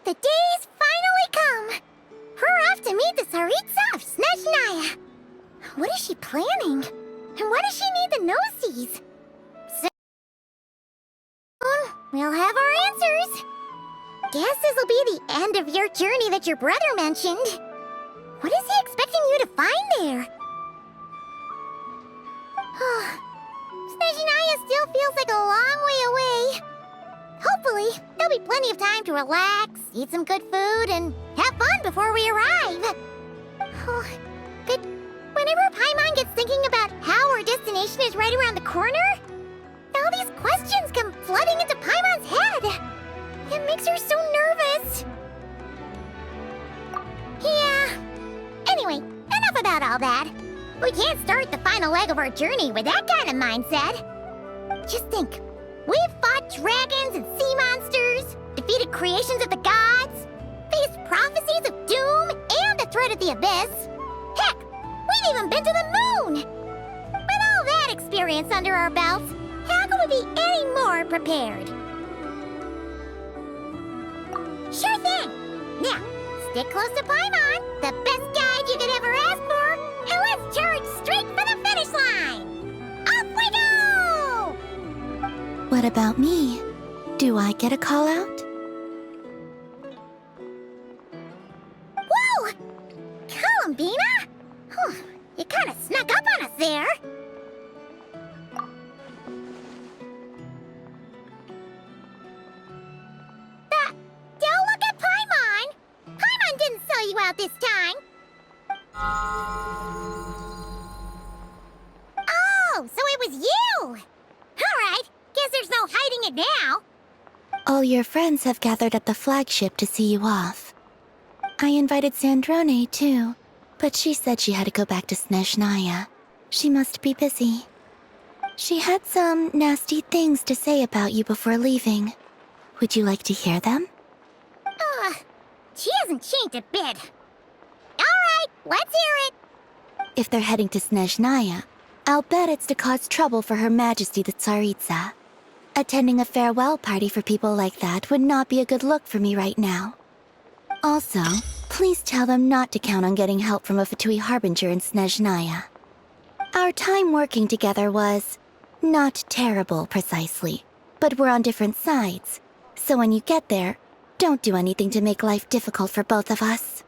The day's finally come! We're off to meet the Tsaritsa of Snezhnaya! What is she planning? And why does she need the gnosies? Soon, we'll have our answers! Guess this'll be the end of your journey that your brother mentioned. What is he expecting you to find there? Snezhnaya still feels like a long way away. Hopefully, there'll be plenty of time to relax, eat some good food, and have fun before we arrive. But whenever Paimon gets thinking about how our destination is right around the corner, all these questions come flooding into Paimon's head. It makes her so nervous. Yeah. Anyway, enough about all that. We can't start the final leg of our journey with that kind of mindset. Just think. We've fought dragons and sea monsters, defeated creations of the gods, faced prophecies of doom and the threat of the abyss. Heck, we've even been to the moon! With all that experience under our belts, how could we be any more prepared? Sure thing! Now, stick close to Paimon, the best guide you could ever ask for, and let's charge straight for the finish line! Off we go! What about me? Do I get a call out? Whoa! Columbina? You kind of snuck up on us there. Don't look at Paimon! Paimon didn't sell you out this time. Oh, so it was you! Alright, guess there's no hiding it now. All your friends have gathered at the flagship to see you off. I invited Sandrone, too, but she said she had to go back to Snezhnaya. She must be busy. She had some nasty things to say about you before leaving. Would you like to hear them? She hasn't changed a bit. Alright, let's hear it. If they're heading to Snezhnaya, I'll bet it's to cause trouble for Her Majesty the Tsaritsa. Attending a farewell party for people like that would not be a good look for me right now. Also, please tell them not to count on getting help from a Fatui Harbinger in Snezhnaya. Our time working together was not terrible, precisely, but we're on different sides. So when you get there, don't do anything to make life difficult for both of us.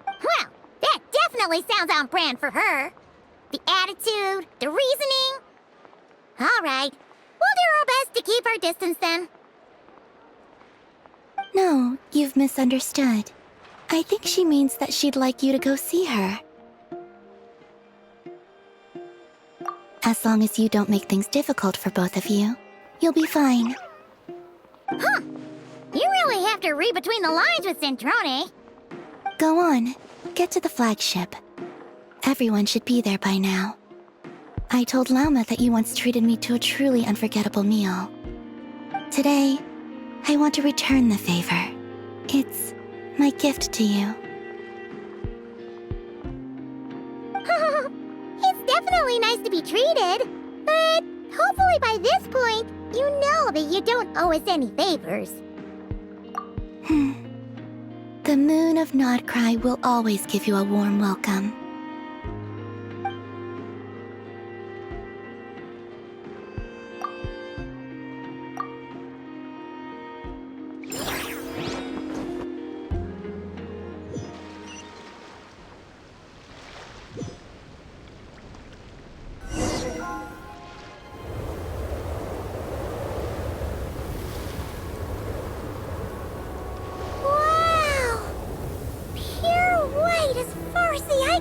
Well, that definitely sounds on brand for her. The attitude, the reasoning. All right, we'll do our best to keep our distance then. No, you've misunderstood. I think she means that she'd like you to go see her. As long as you don't make things difficult for both of you, you'll be fine. Huh. You really have to read between the lines with Sandrone. Go on, get to the flagship. Everyone should be there by now. I told Lauma that you once treated me to a truly unforgettable meal. Today, I want to return the favor. It's my gift to you. It's definitely nice to be treated, but hopefully by this point, you know that you don't owe us any favors. The moon of Nodcry will always give you a warm welcome.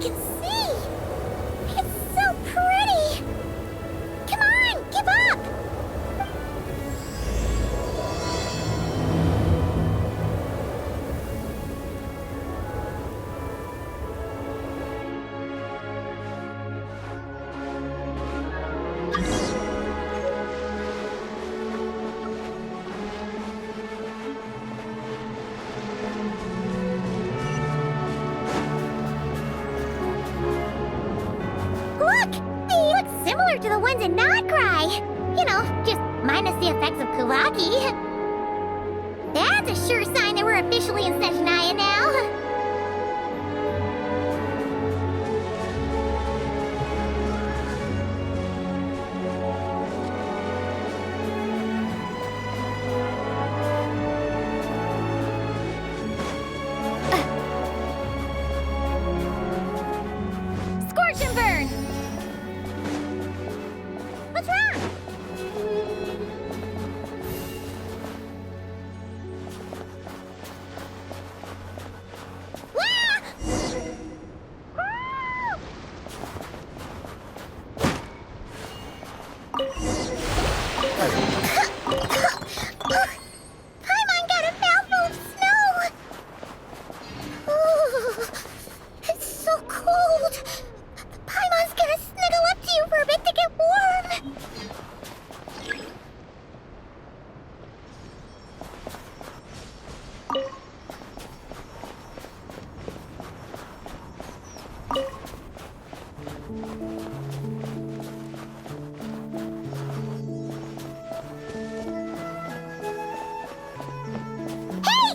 Can see! It's so pretty! Come on, give up! Similar to the ones in Nodcry. You know, just minus the effects of Kulaki. That's a sure sign that we're officially in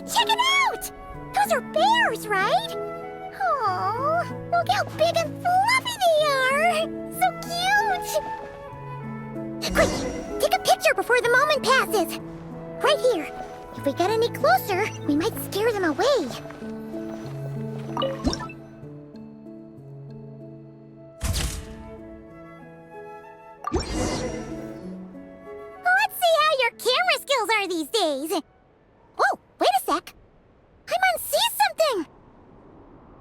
Check it out! Those are bears, right? Oh, look how big and fluffy they are! So cute! Quick, take a picture before the moment passes. Right here. If we get any closer, we might scare them away. Let's see how your camera skills are these days. Whoa, wait a sec. Paimon sees something.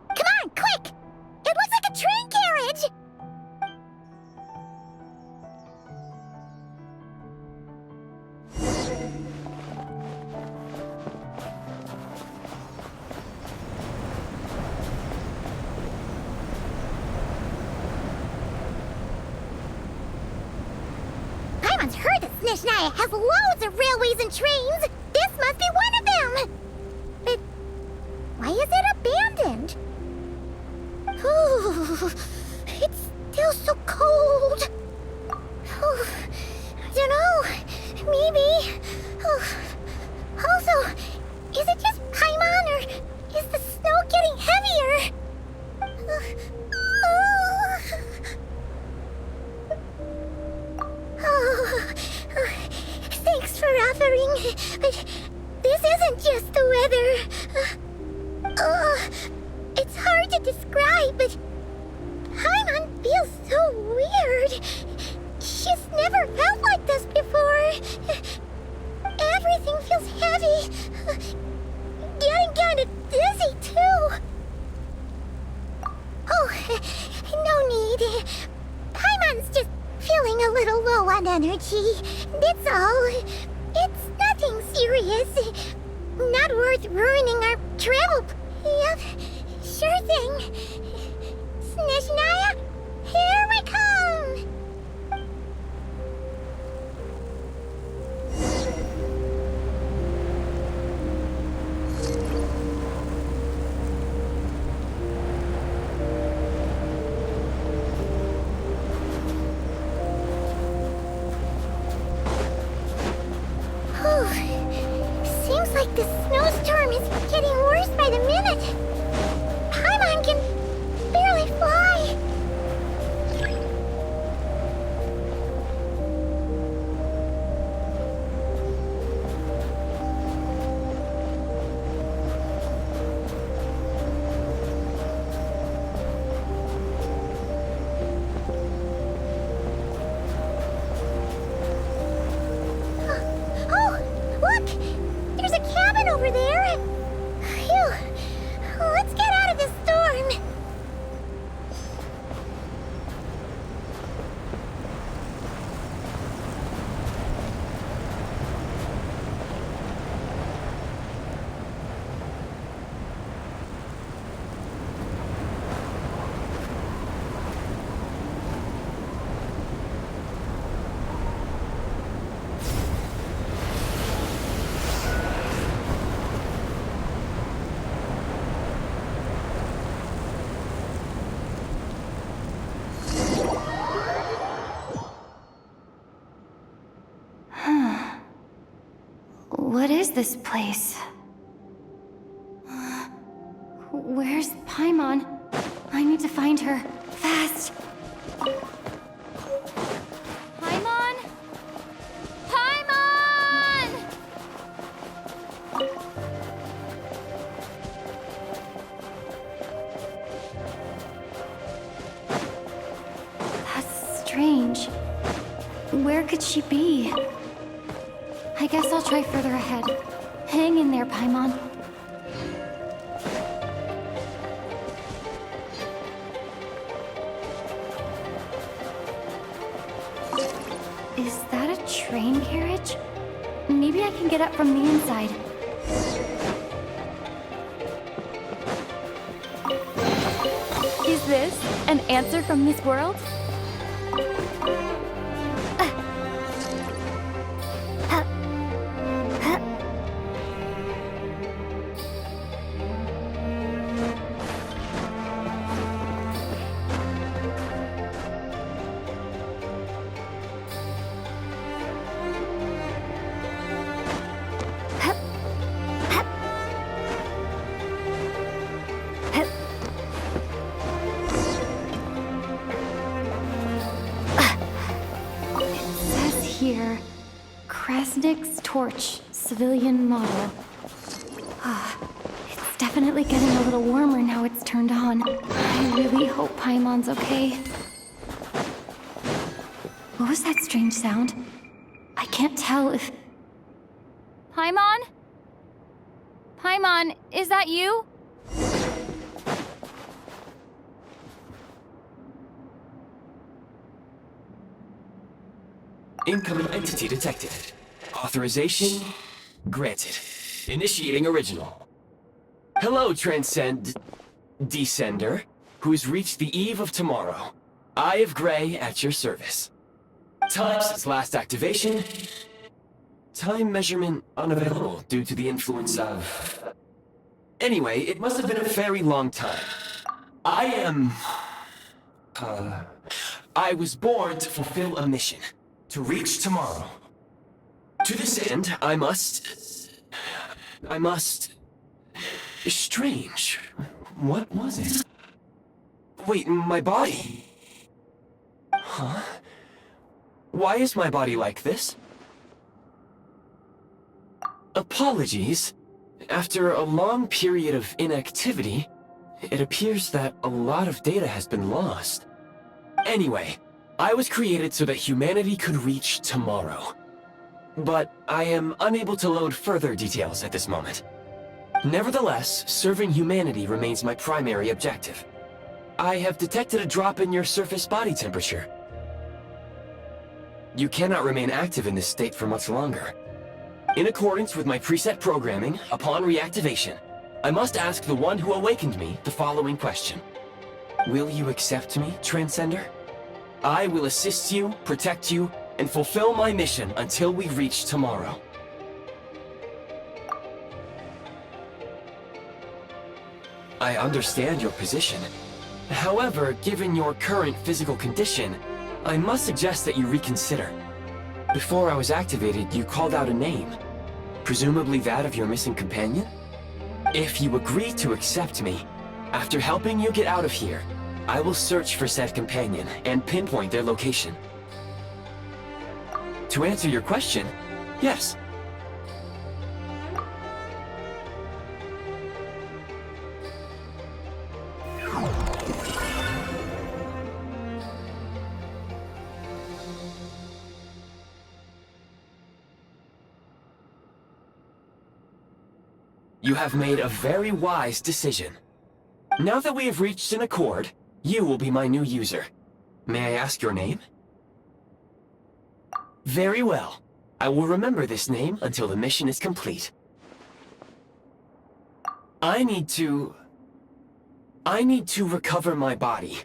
Come on, quick! It looks like a train carriage! Paimon's heard that Snezhnaya has loads of railways and trains. This must be one of them. But why is it abandoned? Ooh, it's still so cold. Oh, I don't know. Maybe. Oh, also, is it just Paimon or is the snow getting heavier? Thanks for offering, but this isn't just the weather. It's hard to describe, but Paimon feels so weird. She's never felt like this before. Everything feels heavy. Getting kind of dizzy, too. Oh, no need. Paimon's just feeling a little low on energy. That's all. It's nothing serious. Not worth ruining our travel. Yep, sure thing. Snezhnaya, here we come! Seems like the snowstorm is getting worse by the minute. Paimon can barely fly. Oh, look! There's a cabin over there! Phew! Let's get out of this storm! What is this place? Where's Paimon? I need to find her. Fast! Paimon? Paimon! That's strange. Where could she be? I guess I'll try further ahead. Hang in there, Paimon. Is that a train carriage? Maybe I can get up from the inside. Is this an answer from this world? torch, civilian model. It's definitely getting a little warmer now it's turned on. I really hope Paimon's okay. What was that strange sound? I can't tell if... Paimon? Paimon, is that you? Incoming entity detected. Authorization granted. Initiating original. Hello, Descender, who's reached the eve of tomorrow. Eye of Grey at your service. Time since last activation. Time measurement unavailable due to the influence of... Anyway, it must have been a very long time. I was born to fulfill a mission. To reach tomorrow. To this end, I must... Strange. What was it? Wait, my body? Huh? Why is my body like this? Apologies. After a long period of inactivity, it appears that a lot of data has been lost. Anyway, I was created so that humanity could reach tomorrow. But I am unable to load further details at this moment. Nevertheless, serving humanity remains my primary objective. I have detected a drop in your surface body temperature. You cannot remain active in this state for much longer. In accordance with my preset programming, upon reactivation, I must ask the one who awakened me the following question. Will you accept me, Transcender? I will assist you, protect you, and fulfill my mission until we reach tomorrow. I understand your position. However, given your current physical condition, I must suggest that you reconsider. Before I was activated, you called out a name. Presumably that of your missing companion? If you agree to accept me, after helping you get out of here, I will search for said companion and pinpoint their location. To answer your question, yes. You have made a very wise decision. Now that we have reached an accord, you will be my new user. May I ask your name? Very well. I will remember this name until the mission is complete. I need to recover my body,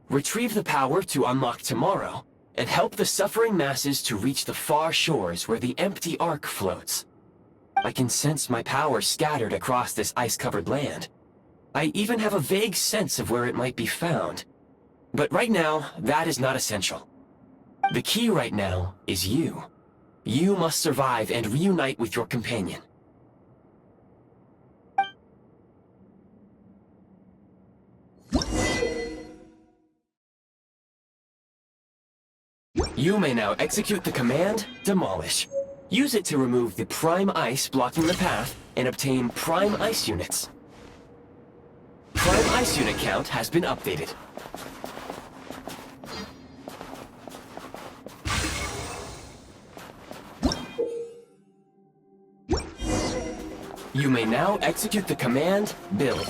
retrieve the power to unlock tomorrow, and help the suffering masses to reach the far shores where the empty Ark floats. I can sense my power scattered across this ice-covered land. I even have a vague sense of where it might be found. But right now, that is not essential. The key right now is you. You must survive and reunite with your companion. You may now execute the command, Demolish. Use it to remove the prime ice blocking the path and obtain prime ice units. Prime ice unit count has been updated. You may now execute the command, Build.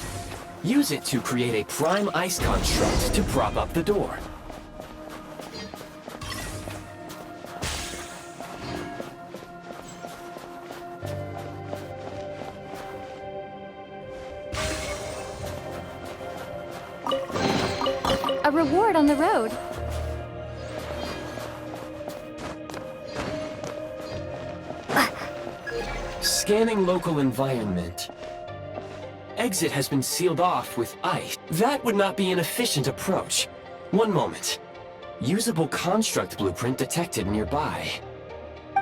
Use it to create a prime ice construct to prop up the door. A reward on the road. Scanning local environment. Exit has been sealed off with ice. That would not be an efficient approach. One moment. Usable construct blueprint detected nearby.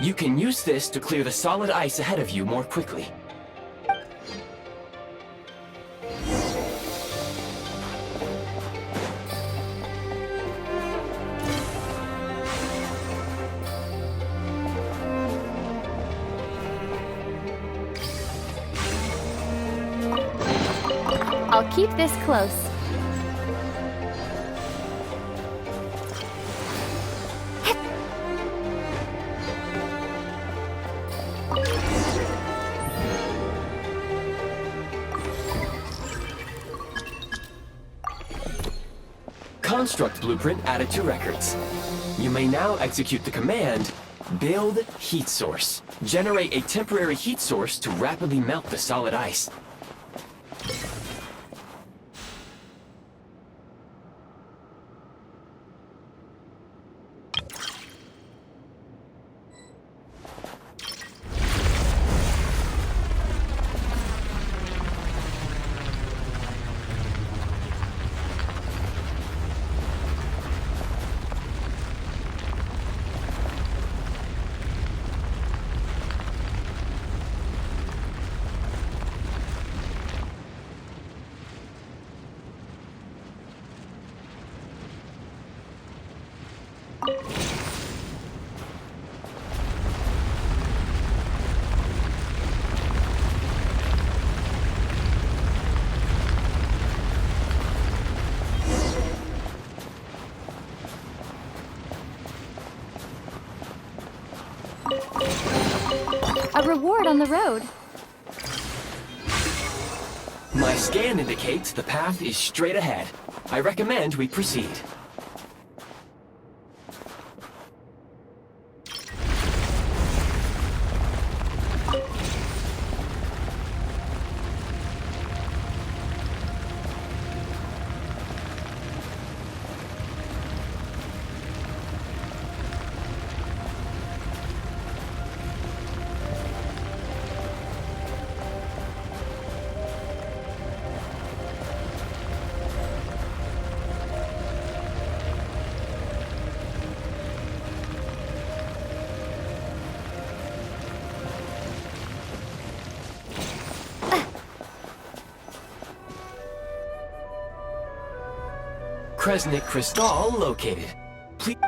You can use this to clear the solid ice ahead of you more quickly. I'll keep this close. Construct blueprint added to records. You may now execute the command, build heat source. Generate a temporary heat source to rapidly melt the solid ice. A reward on the road. My scan indicates the path is straight ahead. I recommend we proceed. Kresnik Crystal located.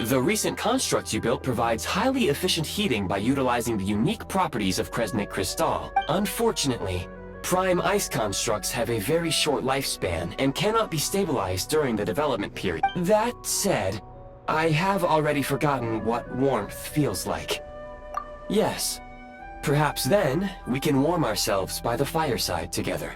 The recent construct you built provides highly efficient heating by utilizing the unique properties of Kresnik Crystal. Unfortunately, prime ice constructs have a very short lifespan and cannot be stabilized during the development period. That said, I have already forgotten what warmth feels like. Yes, perhaps then we can warm ourselves by the fireside together.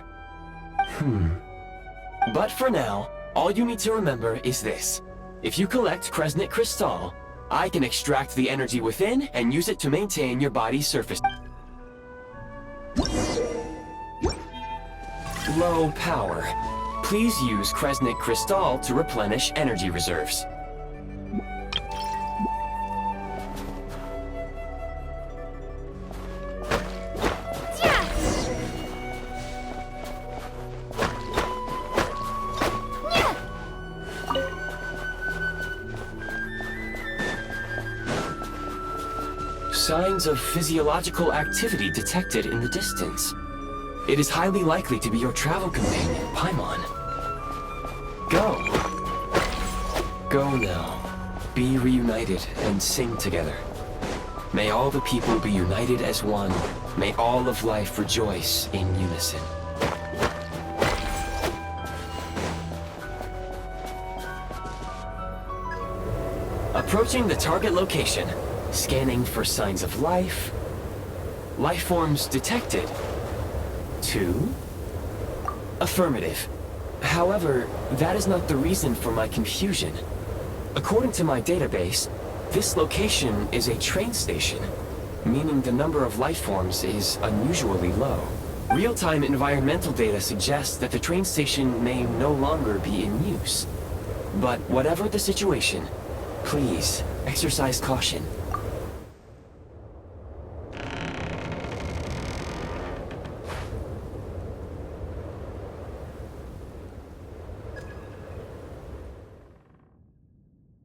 But for now, all you need to remember is this. If you collect Kresnik Crystal, I can extract the energy within and use it to maintain your body's surface. Low power. Please use Kresnik Crystal to replenish energy reserves. Signs of physiological activity detected in the distance. It is highly likely to be your travel companion, Paimon. Go. Go now. Be reunited and sing together. May all the people be united as one. May all of life rejoice in unison. Approaching the target location. Scanning for signs of life. Life forms detected. 2. Affirmative. However, that is not the reason for my confusion. According to my database, this location is a train station, meaning the number of life forms is unusually low. Real-time environmental data suggests that the train station may no longer be in use. But whatever the situation, please exercise caution.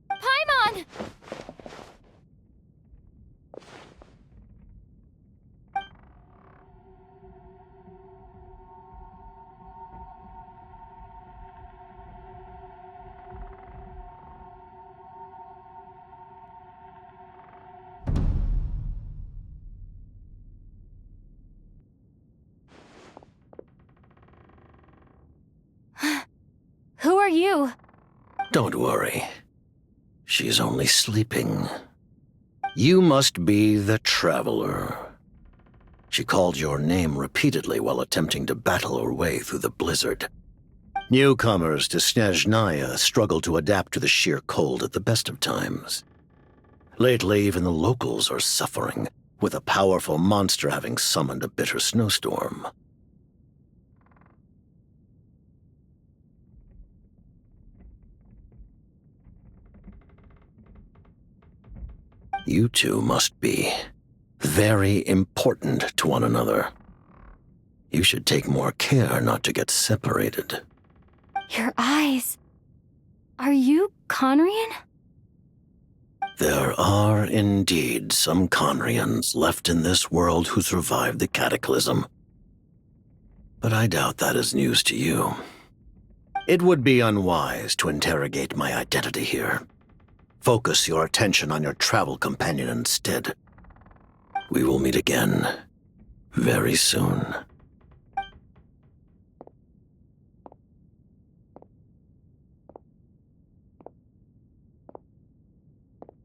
Paimon! are you? Don't worry. She's only sleeping. You must be the Traveler. She called your name repeatedly while attempting to battle her way through the blizzard. Newcomers to Snezhnaya struggle to adapt to the sheer cold at the best of times. Lately, even the locals are suffering, with a powerful monster having summoned a bitter snowstorm. You two must be very important to one another. You should take more care not to get separated. Your eyes. Are you Conrian? There are indeed some Conrians left in this world who survived the cataclysm. But I doubt that is news to you. It would be unwise to interrogate my identity here. Focus your attention on your travel companion instead. We will meet again very soon.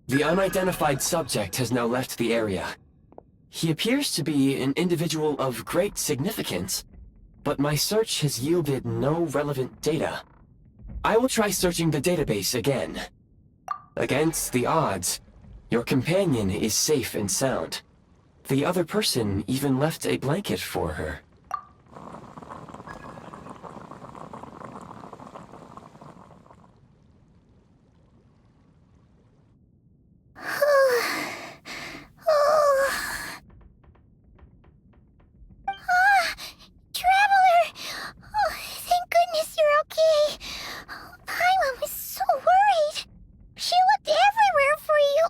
The unidentified subject has now left the area. He appears to be an individual of great significance, but my search has yielded no relevant data. I will try searching the database again. Against the odds, your companion is safe and sound. The other person even left a blanket for her. Traveler! Oh, thank goodness you're okay. Paimon was so worried. She looked everywhere for you.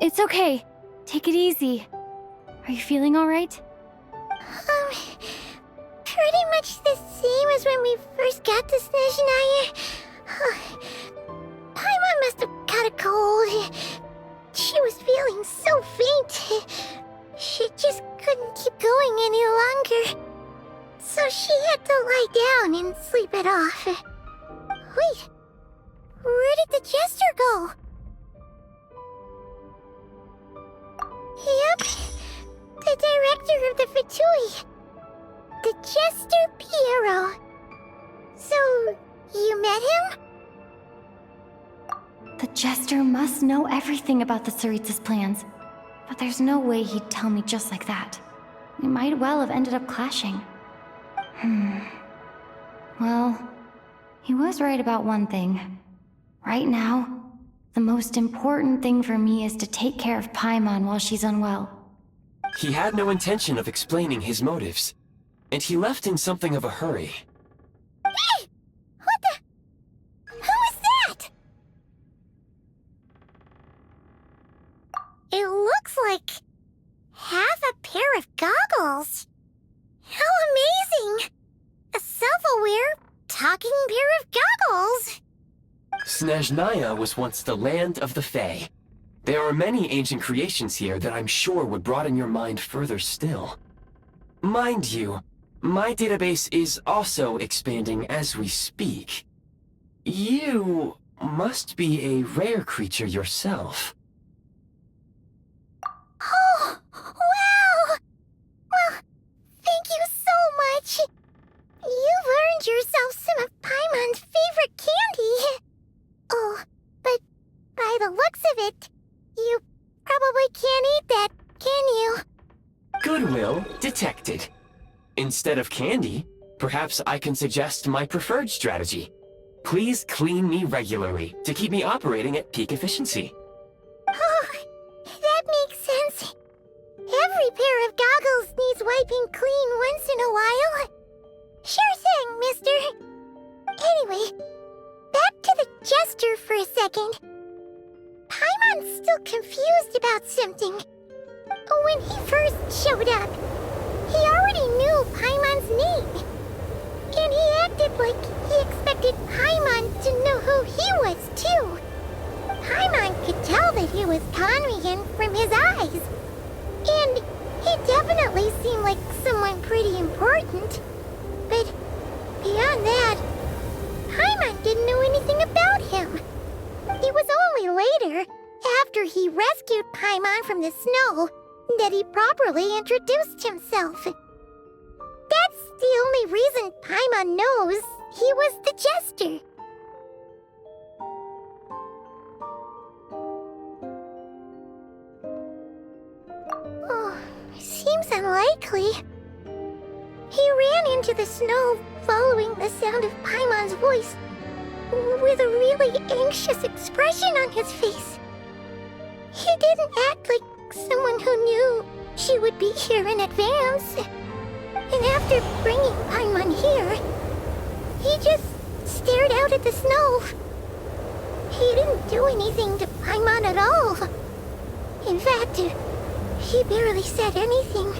It's okay. Take it easy. Are you feeling alright? Pretty much the same as when we first got to Snezhnaya. Paimon must have caught a cold. She was feeling so faint. She just couldn't keep going any longer. So she had to lie down and sleep it off. Wait, where did the jester go? Yep, the director of the Fatui. The Jester Piero. So, you met him? The Jester must know everything about the Tsaritsa's plans. But there's no way he'd tell me just like that. We might well have ended up clashing. Well, he was right about one thing. Right now, the most important thing for me is to take care of Paimon while she's unwell. He had no intention of explaining his motives, and he left in something of a hurry. Hey! What the? Who is that? It looks like half a pair of goggles. How amazing! A self-aware, talking pair of goggles. Snezhnaya was once the land of the Fae. There are many ancient creations here that I'm sure would broaden your mind further still. Mind you, my database is also expanding as we speak. You must be a rare creature yourself. Oh, wow! Well, thank you so much. You've earned yourself some of Paimon's favorite candy. Oh, but by the looks of it, you probably can't eat that, can you? Goodwill detected. Instead of candy, perhaps I can suggest my preferred strategy. Please clean me regularly to keep me operating at peak efficiency. Oh, that makes sense. Every pair of goggles needs wiping clean once in a while. Sure thing, mister. Anyway, back to the Jester for a second. Paimon's still confused about something. When he first showed up, he already knew Paimon's name. And he acted like he expected Paimon to know who he was, too. Paimon could tell that he was Conrian from his eyes. And he definitely seemed like someone pretty important. But after he rescued Paimon from the snow that he properly introduced himself. That's the only reason Paimon knows he was the jester. Oh, seems unlikely. He ran into the snow following the sound of Paimon's voice, with a really anxious expression on his face. He didn't act like someone who knew she would be here in advance. And after bringing Paimon here, he just stared out at the snow. He didn't do anything to Paimon at all. In fact, he barely said anything.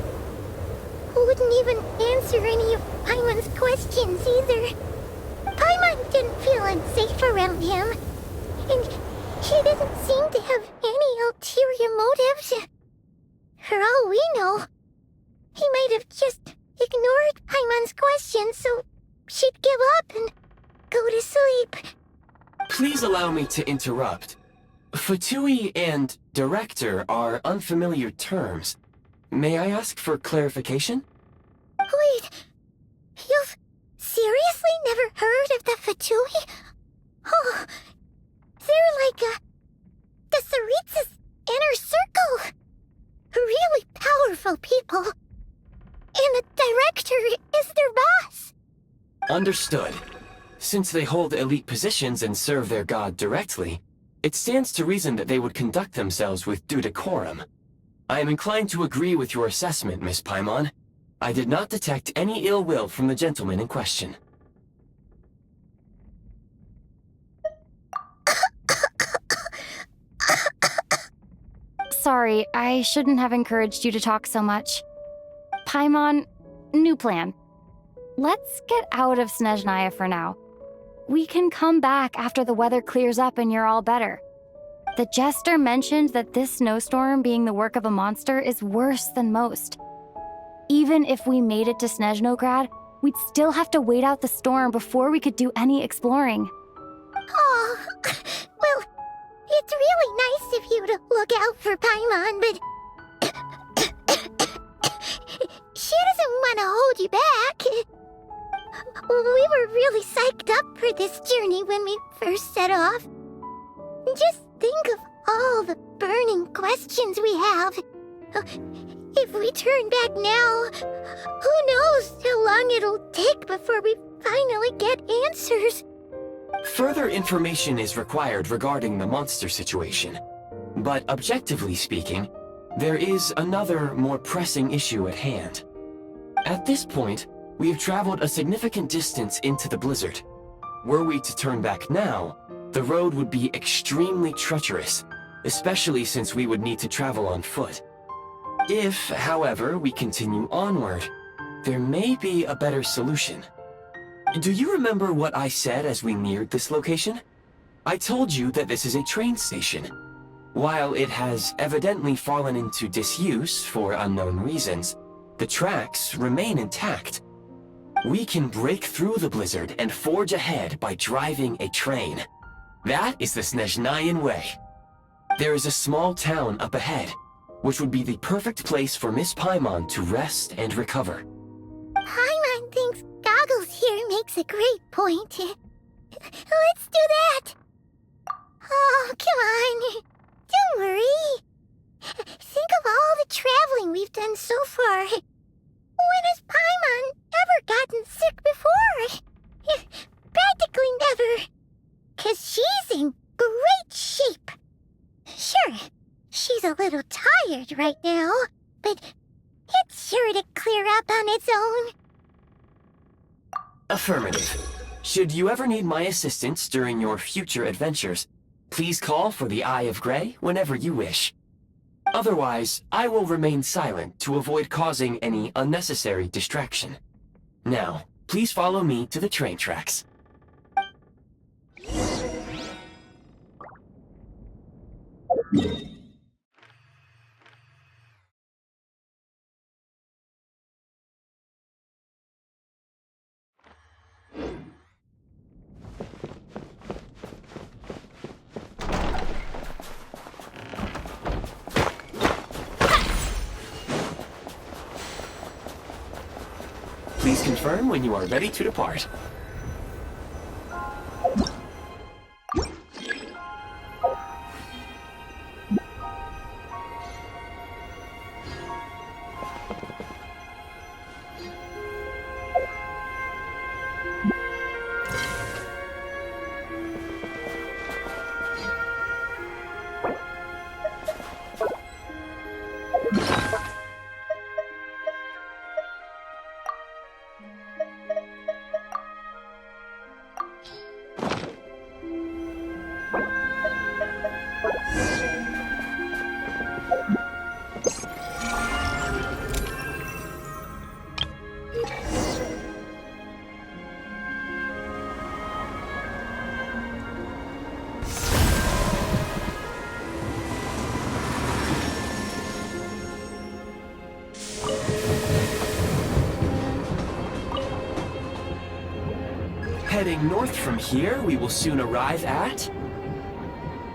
Wouldn't even answer any of Paimon's questions either. Paimon didn't feel unsafe around him, and he didn't seem to have any ulterior motives. For all we know, he might have just ignored Paimon's questions so she'd give up and go to sleep. Please allow me to interrupt. Fatui and director are unfamiliar terms. May I ask for clarification? Wait, you've seriously never heard of the Fatui? Oh, they're like the Tsaritsa's inner circle. Really powerful people. And the director is their boss. Understood. Since they hold elite positions and serve their god directly, it stands to reason that they would conduct themselves with due decorum. I am inclined to agree with your assessment, Miss Paimon. I did not detect any ill will from the gentleman in question. Sorry, I shouldn't have encouraged you to talk so much. Paimon, new plan. Let's get out of Snezhnaya for now. We can come back after the weather clears up and you're all better. The jester mentioned that this snowstorm being the work of a monster is worse than most. Even if we made it to Snezhnograd, we'd still have to wait out the storm before we could do any exploring. Oh, well, it's really nice of you to look out for Paimon, but she doesn't want to hold you back. We were really psyched up for this journey when we first set off. Just think of all the burning questions we have. If we turn back now, who knows how long it'll take before we finally get answers. Further information is required regarding the monster situation. But objectively speaking, there is another, more pressing issue at hand. At this point, we have traveled a significant distance into the blizzard. Were we to turn back now, the road would be extremely treacherous, especially since we would need to travel on foot. If, however, we continue onward, there may be a better solution. Do you remember what I said as we neared this location? I told you that this is a train station. While it has evidently fallen into disuse for unknown reasons, the tracks remain intact. We can break through the blizzard and forge ahead by driving a train. That is the Snezhnayan way. There is a small town up ahead, which would be the perfect place for Miss Paimon to rest and recover. Paimon thinks Goggles here makes a great point. Let's do that. Oh, come on. Don't worry. Think of all the traveling we've done so far. When has Paimon ever gotten sick before? Practically never. 'Cause she's in great shape. Sure, she's a little tired right now, but it's sure to clear up on its own. Affirmative. Should you ever need my assistance during your future adventures, please call for the Eye of Grey whenever you wish. Otherwise, I will remain silent to avoid causing any unnecessary distraction. Now, please follow me to the train tracks. Please confirm when you are ready to depart. Heading north from here, we will soon arrive at...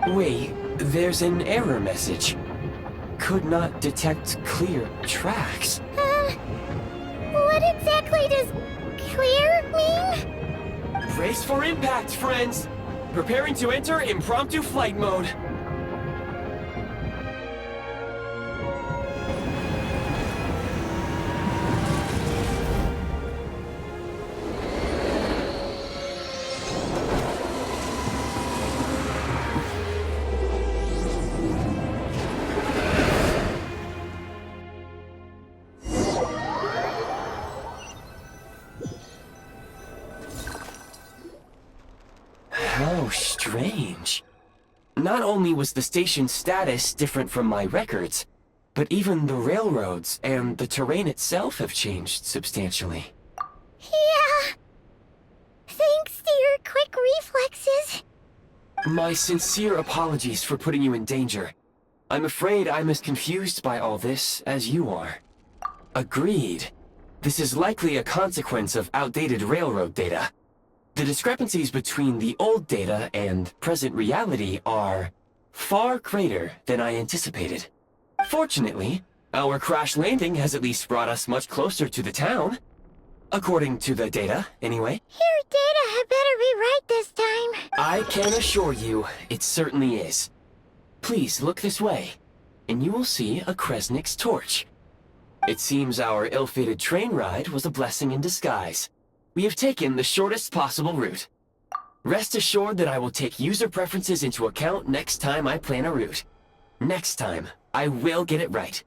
Wait, there's an error message. Could not detect clear tracks. What exactly does clear mean? Brace for impact, friends! Preparing to enter impromptu flight mode. How strange. Not only was the station's status different from my records, but even the railroads and the terrain itself have changed substantially. Yeah. Thanks to your quick reflexes. My sincere apologies for putting you in danger. I'm afraid I'm as confused by all this as you are. Agreed. This is likely a consequence of outdated railroad data. The discrepancies between the old data and present reality are far greater than I anticipated. Fortunately, our crash landing has at least brought us much closer to the town. According to the data, anyway. Your data had better be right this time. I can assure you, it certainly is. Please look this way, and you will see a Kresnik's torch. It seems our ill-fated train ride was a blessing in disguise. We have taken the shortest possible route. Rest assured that I will take user preferences into account next time I plan a route. Next time, I will get it right.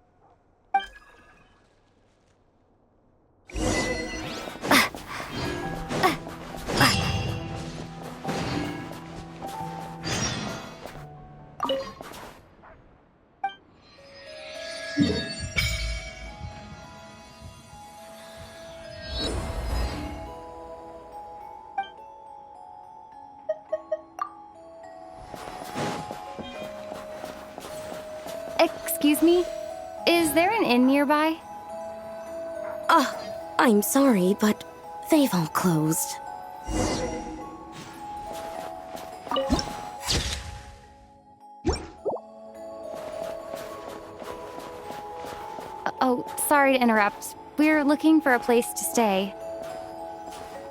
Excuse me? Is there an inn nearby? I'm sorry, but they've all closed. Oh, sorry to interrupt. We're looking for a place to stay.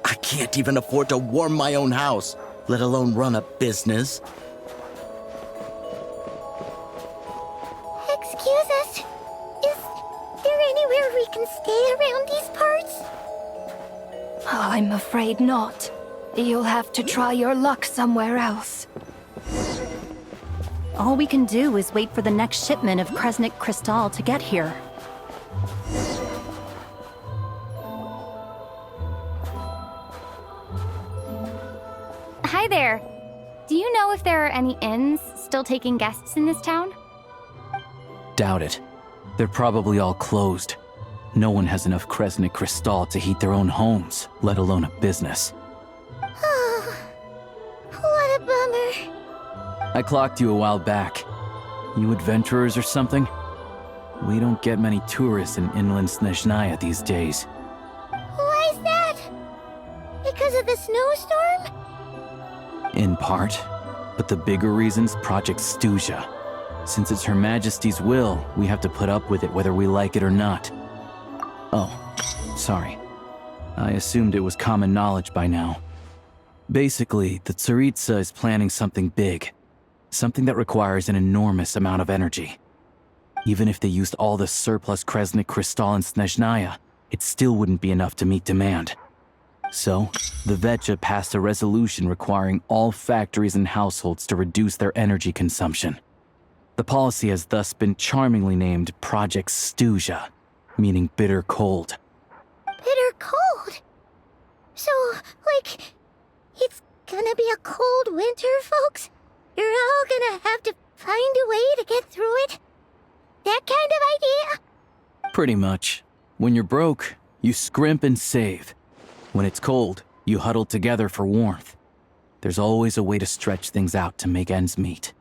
I can't even afford to warm my own house, let alone run a business. Excuse us. Is there anywhere we can stay around these parts? I'm afraid not. You'll have to try your luck somewhere else. All we can do is wait for the next shipment of Kresnik Crystal to get here. Hi there. Do you know if there are any inns still taking guests in this town? Doubt it. They're probably all closed. No one has enough Kresnik Crystal to heat their own homes, let alone a business. Oh, what a bummer. I clocked you a while back. You adventurers or something? We don't get many tourists in inland Snezhnaya these days. Why is that? Because of the snowstorm? In part, but the bigger reason's Project Stuja. Since it's Her Majesty's will, we have to put up with it whether we like it or not. Oh, sorry. I assumed it was common knowledge by now. Basically, the Tsaritsa is planning something big. Something that requires an enormous amount of energy. Even if they used all the surplus Kresnik Crystal in Snezhnaya, it still wouldn't be enough to meet demand. So, the Vetcha passed a resolution requiring all factories and households to reduce their energy consumption. The policy has thus been charmingly named Project Stuja, meaning bitter cold. Bitter cold? So, like, it's gonna be a cold winter, folks? You're all gonna have to find a way to get through it? That kind of idea? Pretty much. When you're broke, you scrimp and save. When it's cold, you huddle together for warmth. There's always a way to stretch things out to make ends meet.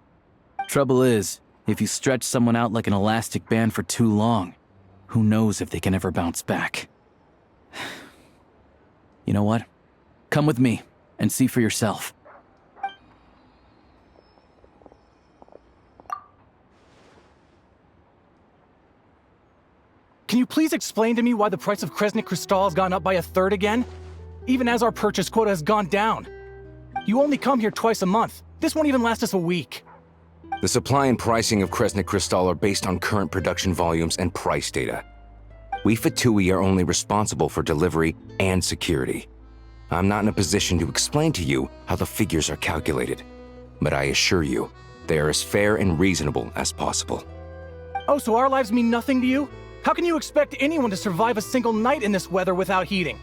Trouble is, if you stretch someone out like an elastic band for too long, who knows if they can ever bounce back. You know what? Come with me and see for yourself. Can you please explain to me why the price of Kresnik Crystal has gone up by 1/3 again? Even as our purchase quota has gone down. You only come here twice a month. This won't even last us a week. The supply and pricing of Kresnik Crystal are based on current production volumes and price data. We Fatui are only responsible for delivery and security. I'm not in a position to explain to you how the figures are calculated, but I assure you, they are as fair and reasonable as possible. Oh, so our lives mean nothing to you? How can you expect anyone to survive a single night in this weather without heating?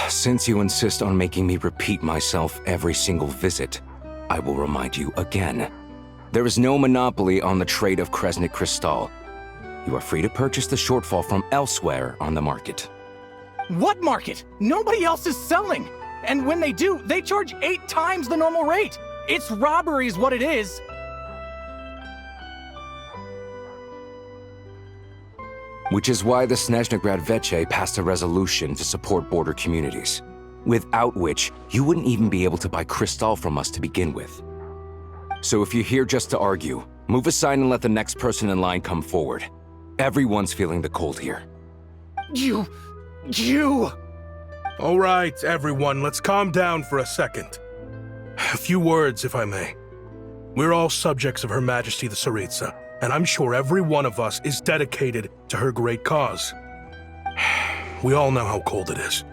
Since you insist on making me repeat myself every single visit, I will remind you again. There is no monopoly on the trade of Kresnik Crystal. You are free to purchase the shortfall from elsewhere on the market. What market? Nobody else is selling! And when they do, they charge 8 times the normal rate! It's robbery is what it is! Which is why the Snezhnegrad Veche passed a resolution to support border communities, without which you wouldn't even be able to buy crystal from us to begin with. So if you're here just to argue, move aside and let the next person in line come forward. Everyone's feeling the cold here. You... All right, everyone, let's calm down for a second. A few words, if I may. We're all subjects of Her Majesty the Tsaritsa, and I'm sure every one of us is dedicated to her great cause. We all know how cold it is,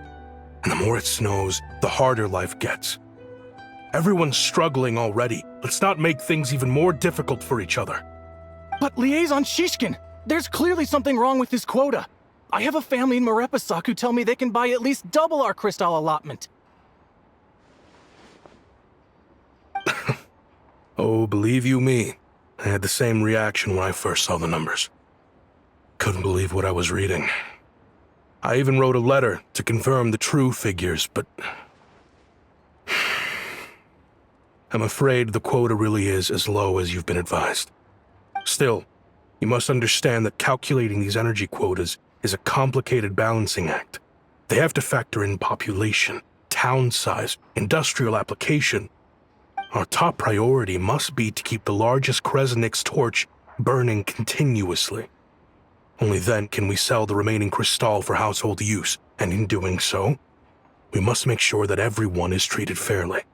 and the more it snows, the harder life gets. Everyone's struggling already. Let's not make things even more difficult for each other. But Liaison Shishkin, there's clearly something wrong with this quota. I have a family in Marepasak who tell me they can buy at least double our crystal allotment. Oh, believe you me, I had the same reaction when I first saw the numbers. Couldn't believe what I was reading. I even wrote a letter to confirm the true figures, but I'm afraid the quota really is as low as you've been advised. Still, you must understand that calculating these energy quotas is a complicated balancing act. They have to factor in population, town size, industrial application. Our top priority must be to keep the largest Kresnik's torch burning continuously. Only then can we sell the remaining crystal for household use, and in doing so, we must make sure that everyone is treated fairly.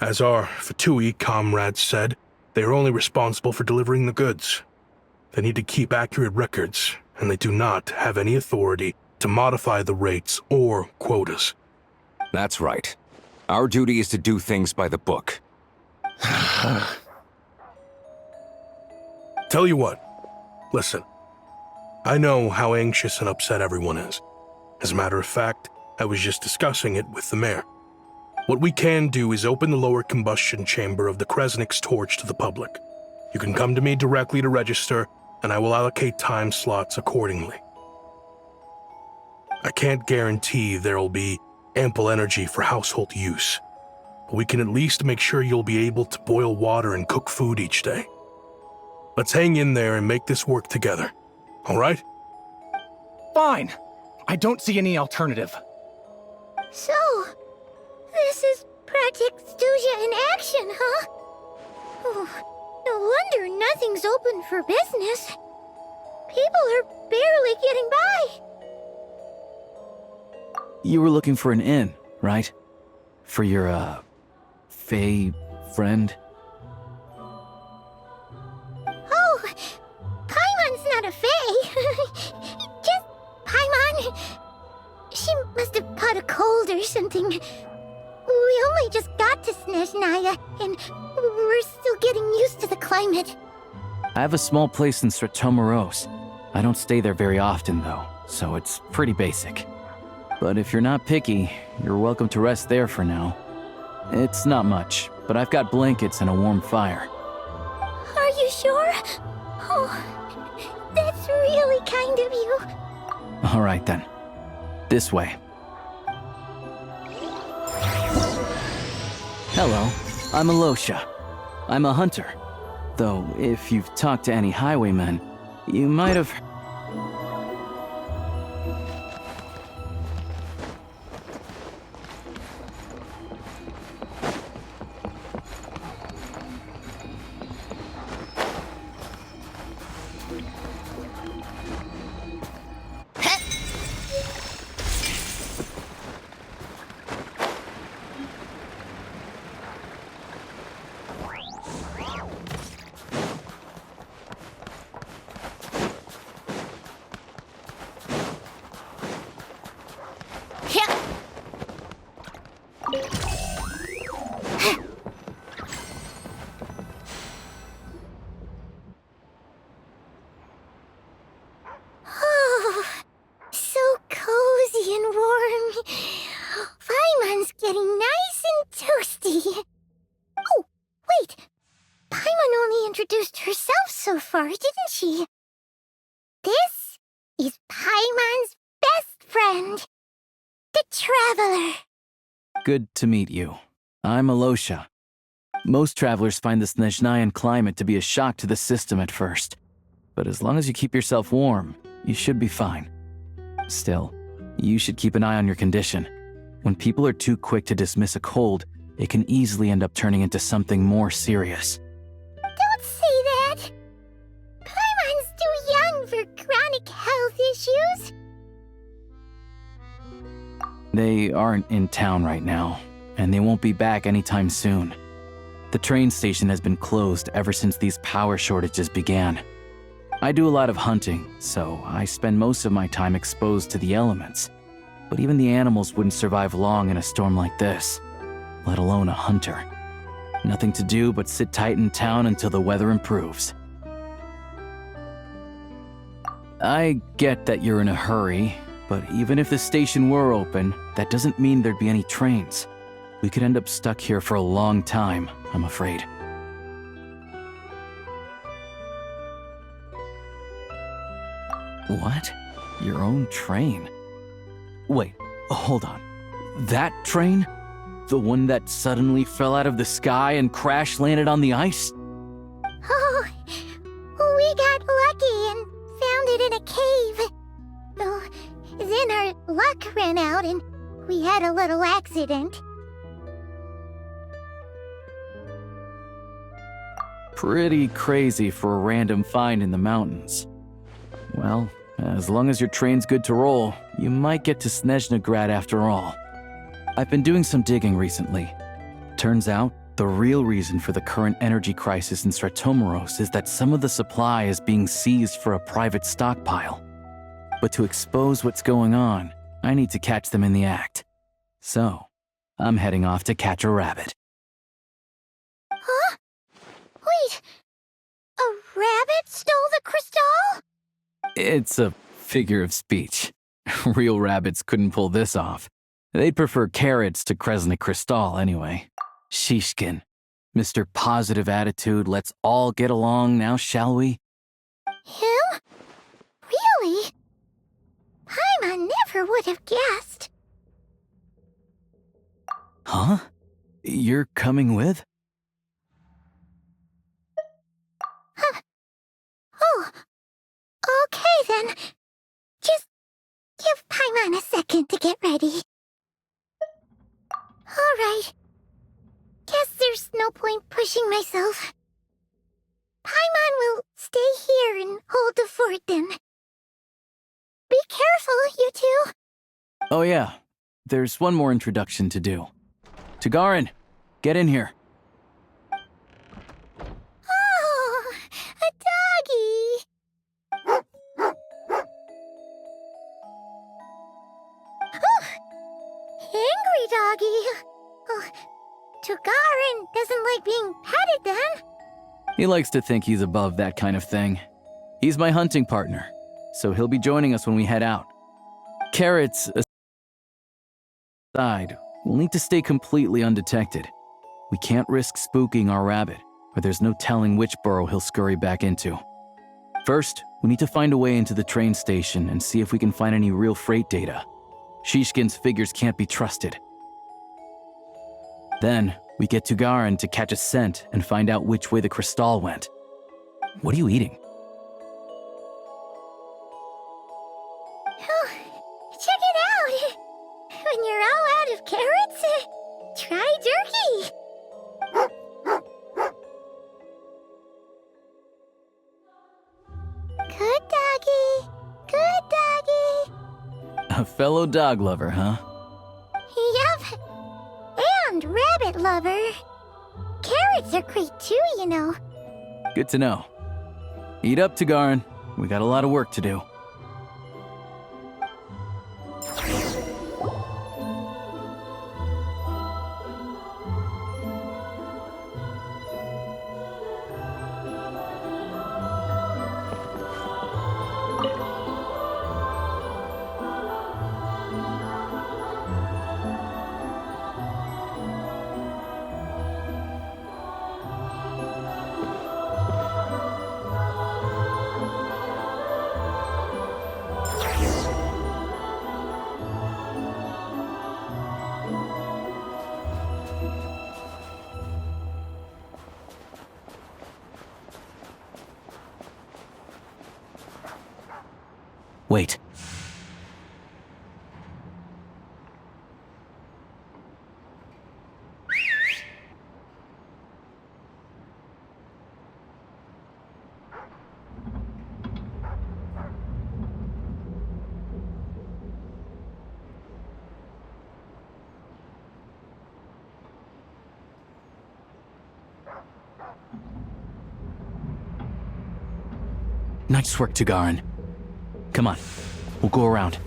As our Fatui comrades said, they are only responsible for delivering the goods. They need to keep accurate records, and they do not have any authority to modify the rates or quotas. That's right. Our duty is to do things by the book. Tell you what, listen. I know how anxious and upset everyone is. As a matter of fact, I was just discussing it with the mayor. What we can do is open the lower combustion chamber of the Kresnik's torch to the public. You can come to me directly to register, and I will allocate time slots accordingly. I can't guarantee there'll be ample energy for household use, but we can at least make sure you'll be able to boil water and cook food each day. Let's hang in there and make this work together, all right? Fine. I don't see any alternative. So, this is Project Stuja in action, huh? No wonder nothing's open for business. People are barely getting by. You were looking for an inn, right? For your, Fae friend? Oh, Paimon's not a fae. Just Paimon. She must have caught a cold or something. We only just got to Snezhnaya, and we're still getting used to the climate. I have a small place in Stratomaros. I don't stay there very often, though, so it's pretty basic. But if you're not picky, you're welcome to rest there for now. It's not much, but I've got blankets and a warm fire. Are you sure? Oh, that's really kind of you. All right, then. This way. Hello, I'm Alosha. I'm a hunter. Though, if you've talked to any highwaymen, you might have... Oh, so cozy and warm. Paimon's getting nice and toasty. Oh, wait. Paimon only introduced herself so far, didn't she? This is Paimon's best friend, the Traveler. Good to meet you. I'm Alosha. Most travelers find the Snezhnayan climate to be a shock to the system at first. But as long as you keep yourself warm, you should be fine. Still, you should keep an eye on your condition. When people are too quick to dismiss a cold, it can easily end up turning into something more serious. Don't say that. Paimon's too young for chronic health issues. They aren't in town right now, and they won't be back anytime soon. The train station has been closed ever since these power shortages began. I do a lot of hunting, so I spend most of my time exposed to the elements. But even the animals wouldn't survive long in a storm like this, let alone a hunter. Nothing to do but sit tight in town until the weather improves. I get that you're in a hurry, but even if the station were open, that doesn't mean there'd be any trains. We could end up stuck here for a long time, I'm afraid. What? Your own train? Wait, hold on. That train? The one that suddenly fell out of the sky and crash landed on the ice? Oh, we got lucky and found it in a cave. Oh, then our luck ran out and we had a little accident. Pretty crazy for a random find in the mountains. Well, as long as your train's good to roll, you might get to Snezhnagrad after all. I've been doing some digging recently. Turns out, the real reason for the current energy crisis in Stratomaros is that some of the supply is being seized for a private stockpile. But to expose what's going on, I need to catch them in the act. So, I'm heading off to catch a rabbit. Huh? Wait, a rabbit stole the crystal? It's a figure of speech. Real rabbits couldn't pull this off. They'd prefer carrots to Kresnik Crystal anyway. Shishkin. Mr. Positive Attitude, let's all get along now, shall we? Him? Really? Paimon never would have guessed. Huh? You're coming with? Huh. Oh, okay then. Just give Paimon a second to get ready. All right. Guess there's no point pushing myself. for it then. Be careful, you two. Oh yeah, there's one more introduction to do. Tagarin, get in here. Oh, a doggy. Oh, angry doggy. Oh, Tugarin doesn't like being petted then. He likes to think he's above that kind of thing. He's my hunting partner, so he'll be joining us when we head out. Carrots aside, we'll need to stay completely undetected. We can't risk spooking our rabbit, or there's no telling which burrow he'll scurry back into. First, we need to find a way into the train station and see if we can find any real freight data. Shishkin's figures can't be trusted. Then, we get Tugarin to catch a scent and find out which way the crystal went. What are you eating? Oh, check it out. When you're all out of carrots, try jerky. Good doggy. Good doggy. A fellow dog lover, huh? Yup. And rabbit lover. Carrots are great too, you know. Good to know. Eat up, Tugarin. We got a lot of work to do. Wait. Nice work, Tugarin. Come on, we'll go around.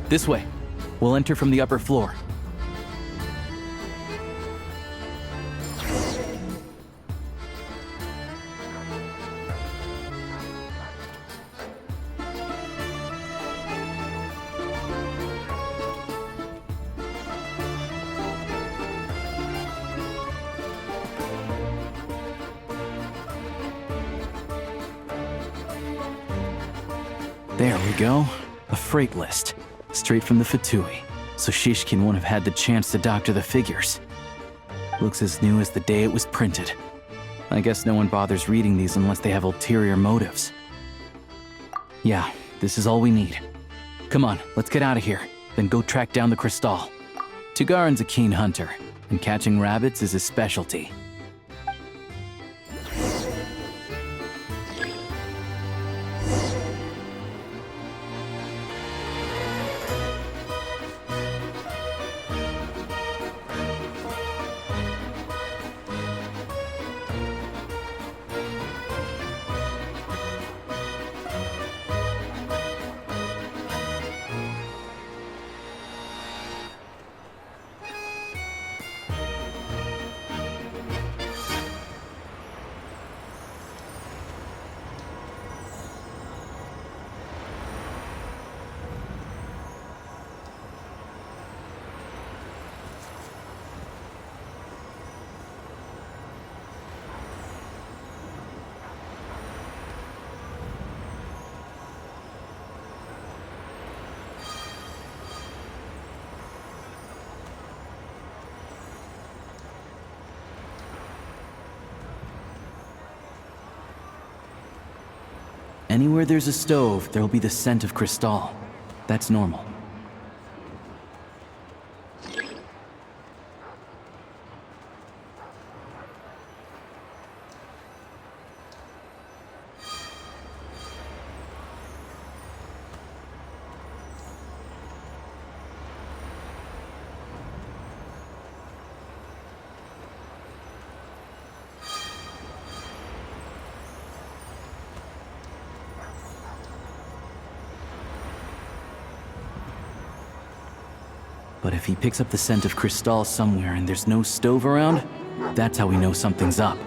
This way. We'll enter from the upper floor. There we go. A freight list. Straight from the Fatui, so Shishkin won't have had the chance to doctor the figures. Looks as new as the day it was printed. I guess no one bothers reading these unless they have ulterior motives. Yeah, this is all we need. Come on, let's get out of here, then go track down the crystal. Tugarin's a keen hunter, and catching rabbits is his specialty. Anywhere there's a stove, there'll be the scent of Crystal. That's normal. But if he picks up the scent of Crystal somewhere and there's no stove around, that's how we know something's up.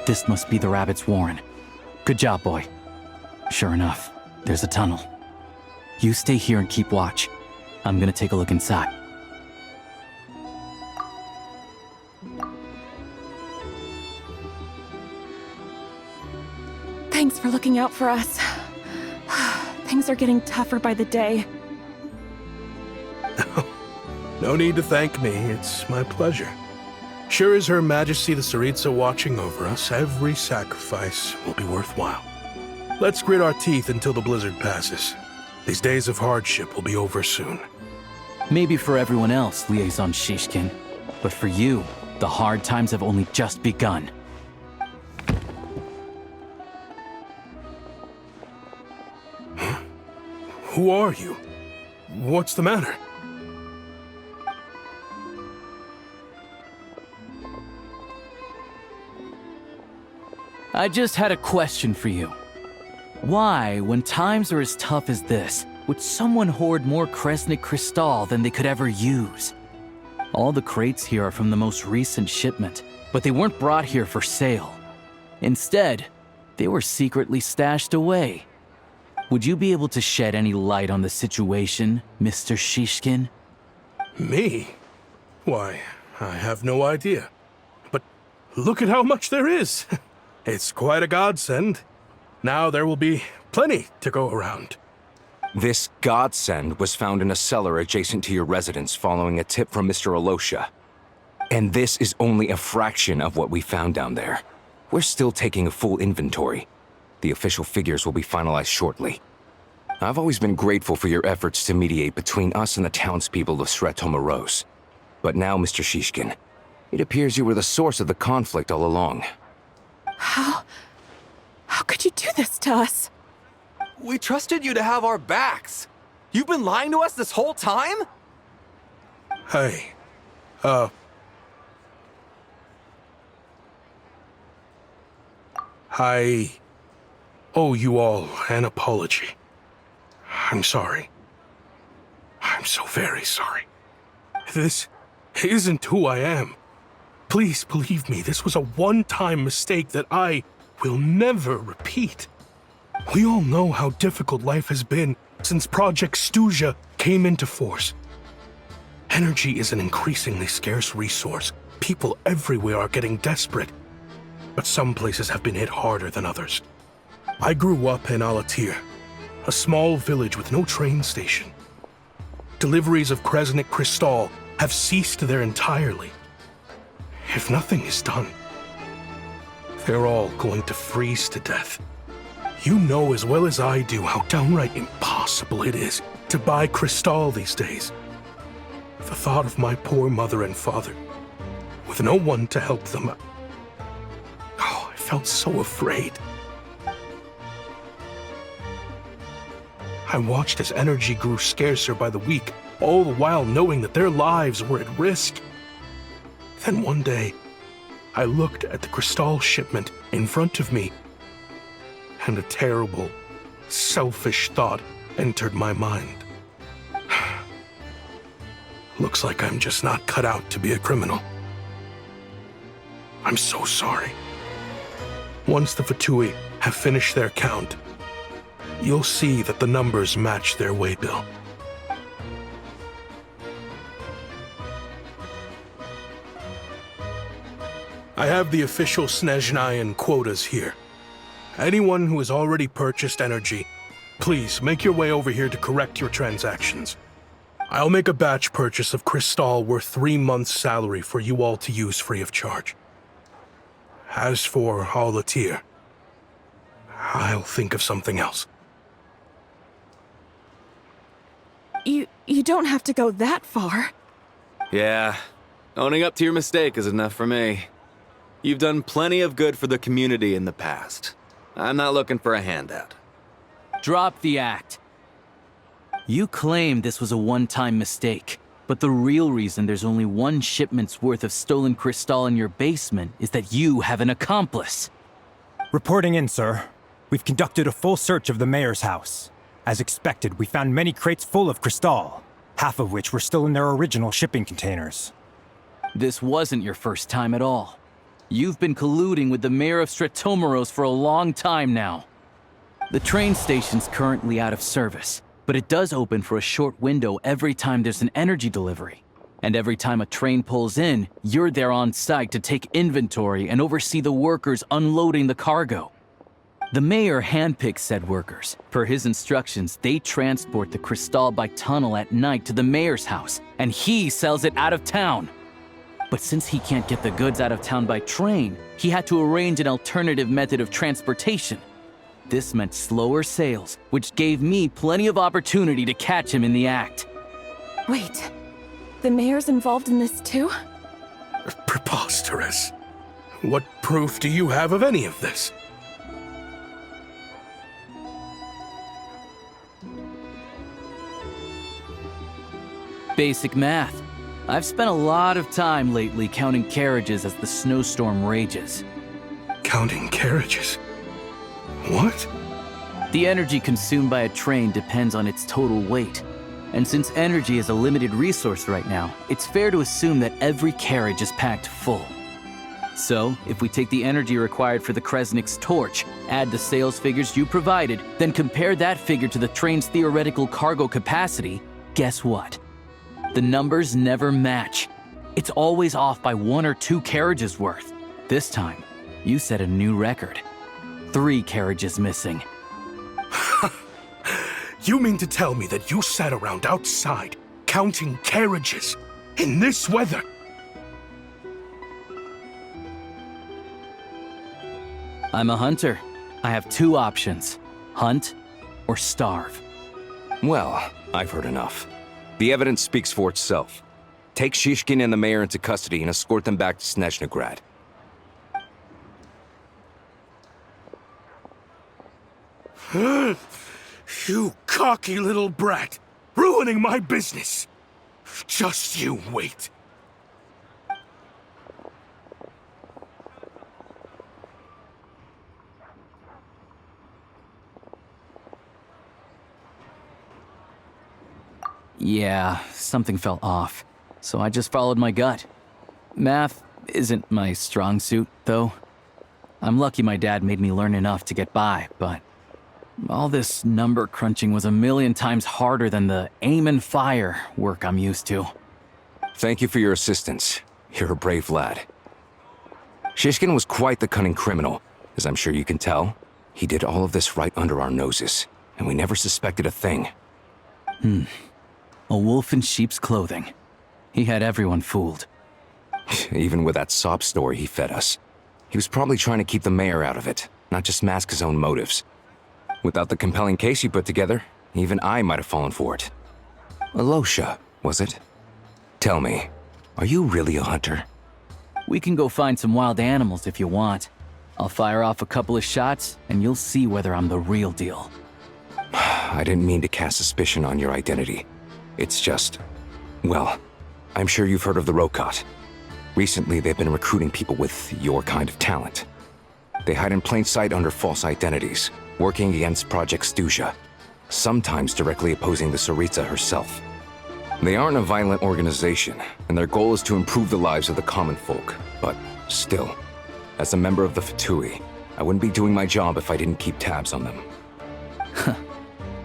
This must be the rabbit's warren. Good job, boy. Sure enough, there's a tunnel. You stay here and keep watch. I'm gonna take a look inside. Thanks for looking out for us. Things are getting tougher by the day. No need to thank me. It's my pleasure. Sure is Her Majesty the Tsaritsa watching over us, every sacrifice will be worthwhile. Let's grit our teeth until the blizzard passes. These days of hardship will be over soon. Maybe for everyone else, Liaison Shishkin. But for you, the hard times have only just begun. Huh? Who are you? What's the matter? I just had a question for you. Why, when times are as tough as this, would someone hoard more Kresnik Crystal than they could ever use? All the crates here are from the most recent shipment, but they weren't brought here for sale. Instead, they were secretly stashed away. Would you be able to shed any light on the situation, Mr. Shishkin? Me? Why, I have no idea. But look at how much there is! It's quite a godsend. Now there will be plenty to go around. This godsend was found in a cellar adjacent to your residence following a tip from Mr. Alosha. And this is only a fraction of what we found down there. We're still taking a full inventory. The official figures will be finalized shortly. I've always been grateful for your efforts to mediate between us and the townspeople of Sretomaros. But now, Mr. Shishkin, it appears you were the source of the conflict all along. How could you do this to us? We trusted you to have our backs. You've been lying to us this whole time? Hey, I owe you all an apology. I'm sorry. I'm so very sorry. This isn't who I am. Please believe me, this was a one-time mistake that I will never repeat. We all know how difficult life has been since Project Stuja came into force. Energy is an increasingly scarce resource. People everywhere are getting desperate. But some places have been hit harder than others. I grew up in Alatir, a small village with no train station. Deliveries of Kresnik Crystal have ceased there entirely. If nothing is done, they're all going to freeze to death. You know as well as I do how downright impossible it is to buy Crystal these days. The thought of my poor mother and father, with no one to help them, I felt so afraid. I watched as energy grew scarcer by the week, all the while knowing that their lives were at risk. Then one day, I looked at the Crystal shipment in front of me, and a terrible, selfish thought entered my mind. Looks like I'm just not cut out to be a criminal. I'm so sorry. Once the Fatui have finished their count, you'll see that the numbers match their waybill. I have the official Snezhnayan quotas here. Anyone who has already purchased energy, please make your way over here to correct your transactions. I'll make a batch purchase of Crystal worth 3 months' salary for you all to use free of charge. As for Alatir, I'll think of something else. You don't have to go that far. Yeah, owning up to your mistake is enough for me. You've done plenty of good for the community in the past. I'm not looking for a handout. Drop the act. You claim this was a one-time mistake, but the real reason there's only 1 shipment's worth of stolen crystal in your basement is that you have an accomplice. Reporting in, sir. We've conducted a full search of the mayor's house. As expected, we found many crates full of crystal, half of which were still in their original shipping containers. This wasn't your first time at all. You've been colluding with the mayor of Stratomeros for a long time now. The train station's currently out of service, but it does open for a short window every time there's an energy delivery. And every time a train pulls in, you're there on site to take inventory and oversee the workers unloading the cargo. The mayor handpicks said workers. Per his instructions, they transport the crystal by tunnel at night to the mayor's house, and he sells it out of town. But since he can't get the goods out of town by train, he had to arrange an alternative method of transportation. This meant slower sales, which gave me plenty of opportunity to catch him in the act. Wait, the mayor's involved in this too? Preposterous. What proof do you have of any of this? Basic math. I've spent a lot of time lately counting carriages as the snowstorm rages. Counting carriages? What? The energy consumed by a train depends on its total weight. And since energy is a limited resource right now, it's fair to assume that every carriage is packed full. So, if we take the energy required for the Kresnik's torch, add the sales figures you provided, then compare that figure to the train's theoretical cargo capacity, guess what? The numbers never match. It's always off by 1 or 2 carriages worth. This time, you set a new record. 3 carriages missing. You mean to tell me that you sat around outside, counting carriages, in this weather? I'm a hunter. I have 2 options. Hunt or starve. Well, I've heard enough. The evidence speaks for itself. Take Shishkin and the mayor into custody and escort them back to Snezhnograd. You cocky little brat! Ruining my business! Just you wait. Yeah, something felt off, so I just followed my gut. Math isn't my strong suit, though. I'm lucky my dad made me learn enough to get by, but all this number crunching was a million times harder than the aim and fire work I'm used to. Thank you for your assistance. You're a brave lad. Shishkin was quite the cunning criminal, as I'm sure you can tell. He did all of this right under our noses, and we never suspected a thing. A wolf in sheep's clothing. He had everyone fooled. Even with that sob story he fed us. He was probably trying to keep the mayor out of it, not just mask his own motives. Without the compelling case you put together, even I might have fallen for it. Alosha, was it? Tell me, are you really a hunter? We can go find some wild animals if you want. I'll fire off a couple of shots, and you'll see whether I'm the real deal. I didn't mean to cast suspicion on your identity. It's just... well, I'm sure you've heard of the Rokot. Recently, they've been recruiting people with your kind of talent. They hide in plain sight under false identities, working against Project Stuja, sometimes directly opposing the Tsaritsa herself. They aren't a violent organization, and their goal is to improve the lives of the common folk. But still, as a member of the Fatui, I wouldn't be doing my job if I didn't keep tabs on them.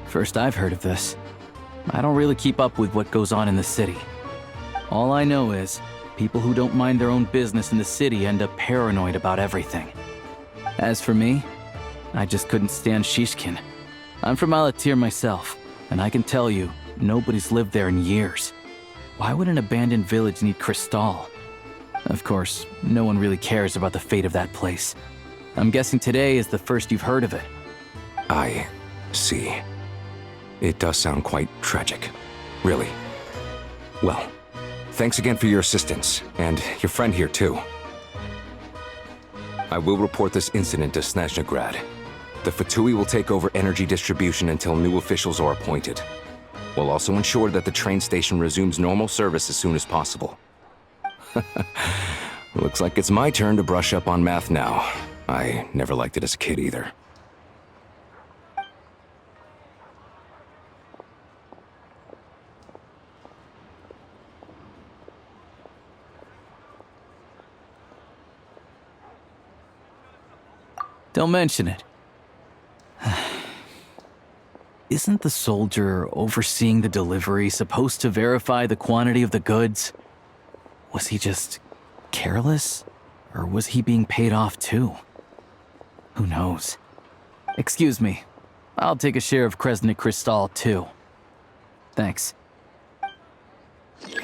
First I've heard of this. I don't really keep up with what goes on in the city. All I know is, people who don't mind their own business in the city end up paranoid about everything. As for me, I just couldn't stand Shishkin. I'm from Alatir myself, and I can tell you, nobody's lived there in years. Why would an abandoned village need Crystal? Of course, no one really cares about the fate of that place. I'm guessing today is the first you've heard of it. I see. It does sound quite tragic. Really. Well, thanks again for your assistance, and your friend here too. I will report this incident to Snezhnegrad. The Fatui will take over energy distribution until new officials are appointed. We'll also ensure that the train station resumes normal service as soon as possible. Looks like it's my turn to brush up on math now. I never liked it as a kid either. Don't mention it. Isn't the soldier overseeing the delivery supposed to verify the quantity of the goods? Was he just careless? Or was he being paid off too? Who knows? Excuse me. I'll take a share of Kresnik Crystal too. Thanks.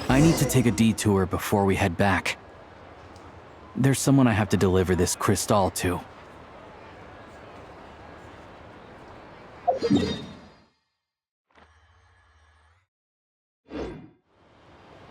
I need to take a detour before we head back. There's someone I have to deliver this crystal to.